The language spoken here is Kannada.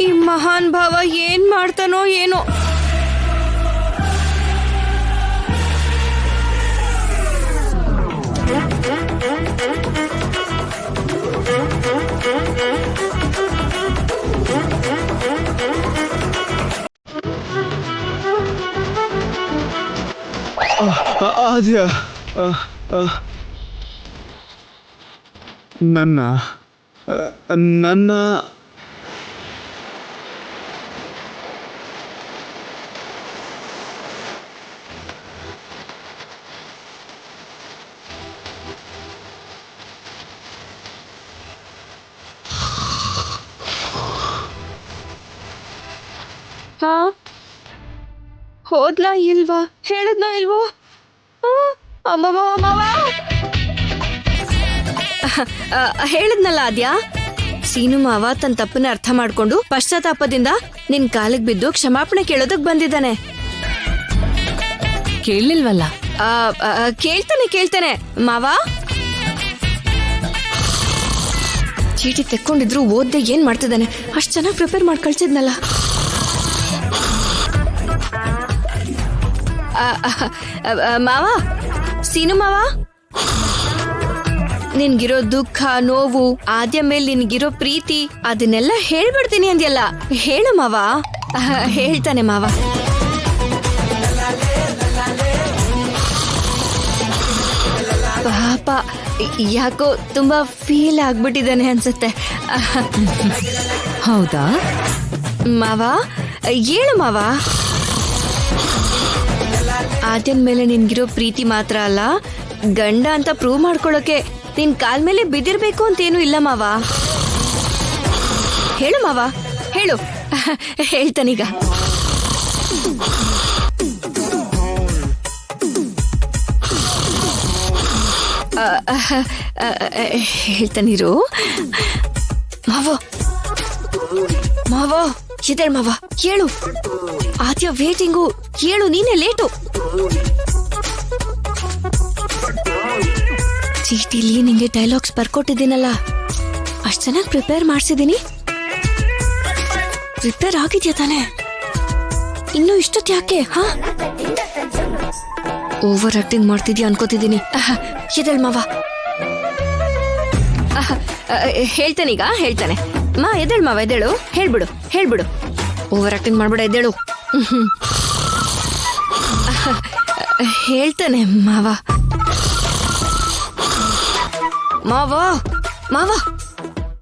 ಈ ಮಹಾನ್ ಭಾವ ಏನ್ ಮಾಡ್ತಾನೋ ಏನೋ. ಆದ್ಯ ನನ್ನ ನನ್ನ ಹೋದ್ಲಾ ಇಲ್ವಾ? ಹೇಳದ್ನಾ ಇಲ್ವೋ? ಹೇಳದ್ನಲ್ಲ ಆದ್ಯಾ, ಸೀನು ಮಾವ ತನ್ನ ತಪ್ಪನ್ನ ಅರ್ಥ ಮಾಡ್ಕೊಂಡು ಪಶ್ಚಾತ್ತಾಪದಿಂದ ನಿನ್ ಕಾಲಿಗೆ ಬಿದ್ದು ಕ್ಷಮಾಪಣೆ ಕೇಳೋದಕ್ ಬಂದಿದ್ದಾನೆ. ಕೇಳಲಿಲ್ವಲ್ಲ? ಕೇಳ್ತಾನೆ ಮಾವ. ಚೀಟಿ ತೆಕ್ಕೊಂಡಿದ್ರು ಓದ್ದೆ ಏನ್ ಮಾಡ್ತಿದ್ದಾನೆ. ಅಷ್ಟ್ ಚೆನ್ನಾಗಿ ಪ್ರಿಪೇರ್ ಮಾಡಿ ಕಳ್ಸಿದ್ನಲ್ಲ. ಮಾವ, ಸೀನು ಮಾವ, ನಿನ್ಗಿರೋ ದುಃಖ ನೋವು, ಆದ್ಯ ಮೇಲೆ ನಿನ್ಗಿರೋ ಪ್ರೀತಿ ಅದನ್ನೆಲ್ಲ ಹೇಳ್ಬಿಡ್ತೀನಿ ಅಂದ್ಯಲ್ಲ, ಹೇಳು ಮಾವ. ಹೇಳ್ತಾನೆ ಮಾವ. ಪಾಪ ಯಾಕೋ ತುಂಬಾ ಫೀಲ್ ಆಗ್ಬಿಟ್ಟಿದ್ದಾನೆ ಅನ್ಸುತ್ತೆ. ಹೌದಾ ಮಾವ? ಹೇಳು ಮಾವ. ಆದ್ಯನ್ ಮೇಲೆ ನಿನ್ಗಿರೋ ಪ್ರೀತಿ ಮಾತ್ರ ಅಲ್ಲ, ಗಂಡ ಅಂತ ಪ್ರೂವ್ ಮಾಡ್ಕೊಳ್ಳೋಕೆ ನಿನ್ ಕಾಲ್ ಮೇಲೆ ಬಿದ್ದಿರ್ಬೇಕು ಅಂತೇನು ಇಲ್ಲ ಮಾವ. ಹೇಳು ಮಾವ, ಹೇಳು. ಹೇಳ್ತಾನೀಗ. ಹೇಳ್ತಾನಿರು ಮಾವ. ಮಾವ ಎದ್ದೇಳ್ ಮಾವ, ಹೇಳು. ಆದ್ಯ ವೇಟಿಂಗು, ಹೇಳು, ನೀನೇ ಲೇಟು. ಚೀಟಿಲಿ ನಿಂಗೆ ಡೈಲಾಗ್ಸ್ ಬರ್ಕೊಟ್ಟಿದ್ದೀನಲ್ಲ, ಅಷ್ಟ್ ಚೆನ್ನಾಗಿ ಪ್ರಿಪೇರ್ ಮಾಡ್ಸಿದೀನಿ. ಪ್ರಿಪೇರ್ ಆಗಿದ್ಯಾ ತಾನೆ? ಇನ್ನು ಇಷ್ಟೊತ್ತು ಯಾಕೆ? ಓವರ್ ಆಕ್ಟಿಂಗ್ ಮಾಡ್ತಿದ್ಯಾ ಅನ್ಕೋತಿದ್ದೀನಿ. ಎದ್ದೇಳ್ ಮಾವ. ಹೇಳ್ತಾನೀಗ, ಹೇಳ್ತಾನೆ. ಎದ್ದೇಳು ಮಾವ, ಎದ್ದೇಳು. ಹೇಳ್ಬಿಡು. ಓವರ್ ಆಕ್ಟಿಂಗ್ ಮಾಡ್ಬೇಡ, ಎದ್ದೇಳು. ಹೇಳ್ತಾನೆ ಮಾವ. ಮಾವ